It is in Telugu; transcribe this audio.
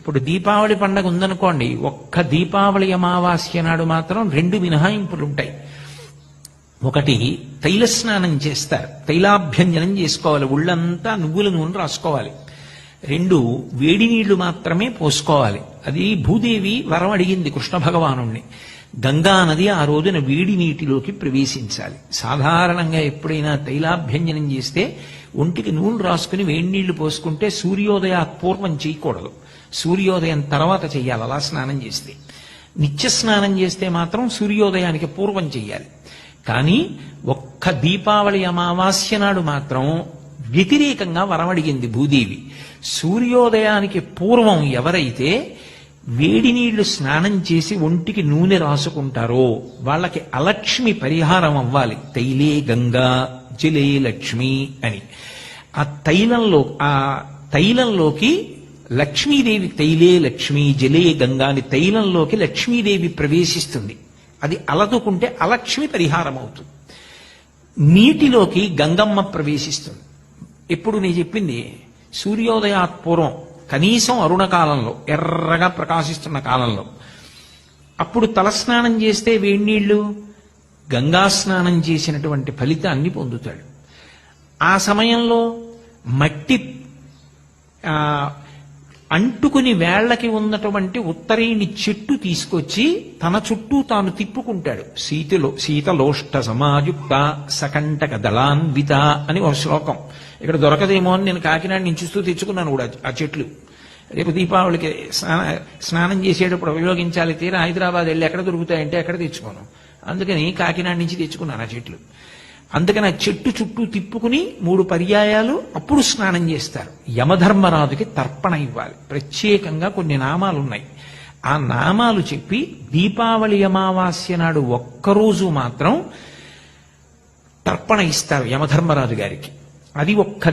ఇప్పుడు దీపావళి పండగ ఉందనుకోండి, ఒక్క దీపావళి అమావాస్య నాడు మాత్రం 2 మినహాయింపులు ఉంటాయి. ఒకటి, తైల స్నానం చేస్తారు, తైలాభ్యంజనం చేసుకోవాలి, ఒళ్ళంతా నువ్వుల నూనె రాసుకోవాలి. 2, వేడి నీళ్లు మాత్రమే పోసుకోవాలి. అది భూదేవి వరం అడిగింది కృష్ణ భగవానుణ్ణి. గంగా నది ఆ రోజున వేడి నీటిలోకి ప్రవేశించాలి. సాధారణంగా ఎప్పుడైనా తైలాభ్యంజనం చేస్తే ఒంటికి నూనె రాసుకుని వేడి నీళ్లు పోసుకుంటే సూర్యోదయాత్పూర్వం చేయకూడదు, సూర్యోదయం తర్వాత చెయ్యాలి. అలా స్నానం చేస్తే, నిత్య స్నానం చేస్తే మాత్రం సూర్యోదయానికి పూర్వం చెయ్యాలి. కానీ ఒక్క దీపావళి అమావాస్య నాడు మాత్రం వ్యతిరేకంగా వరమడిగింది భూదేవి. సూర్యోదయానికి పూర్వం ఎవరైతే వేడి నీళ్లు స్నానం చేసి ఒంటికి నూనె రాసుకుంటారో వాళ్ళకి అలక్ష్మి పరిహారం అవ్వాలి. తైలే గంగా జలే లక్ష్మి అని. ఆ తైలంలోకి లక్ష్మీదేవి, తైలే లక్ష్మి జలే గంగా అని తైలంలోకి లక్ష్మీదేవి ప్రవేశిస్తుంది. అది అలదుకుంటే అలక్ష్మి పరిహారం అవుతుంది. నీటిలోకి గంగమ్మ ప్రవేశిస్తుంది. ఎప్పుడు నేను చెప్పింది సూర్యోదయాత్పూర్వం, కనీసం అరుణ కాలంలో, ఎర్రగా ప్రకాశిస్తున్న కాలంలో. అప్పుడు తలస్నానం చేస్తే వేడినీళ్లు గంగా స్నానం చేసినటువంటి ఫలితాన్ని పొందుతాడు. ఆ సమయంలో మట్టి అంటుకుని వేళ్లకి ఉన్నటువంటి ఉత్తరీని చెట్టు తీసుకొచ్చి తన చుట్టూ తాను తిప్పుకుంటాడు. శీతలోష్ట సమాయుక్త సకంటక దళాన్విత అని ఒక శ్లోకం. ఇక్కడ దొరకదేమో అని నేను కాకినాడ నుంచి చూస్తూ తెచ్చుకున్నాను కూడా ఆ చెట్లు. రేపు దీపావళికి స్నానం చేసేటప్పుడు ఉపయోగించాలి. తీరా హైదరాబాద్ వెళ్ళి ఎక్కడ దొరుకుతాయంటే ఎక్కడ తెచ్చుకోను. అందుకని కాకినాడ నుంచి తెచ్చుకున్నాను ఆ చెట్లు. అందుకని ఆ చెట్టు చుట్టూ తిప్పుకుని 3 పర్యాయాలు అప్పుడు స్నానం చేస్తారు. యమధర్మరాజుకి తర్పణ ఇవ్వాలి. ప్రత్యేకంగా కొన్ని నామాలు ఉన్నాయి. ఆ నామాలు చెప్పి దీపావళి అమావాస్య నాడు ఒక్కరోజు మాత్రం తర్పణ ఇస్తారు యమధర్మరాజు గారికి. అది ఒక్క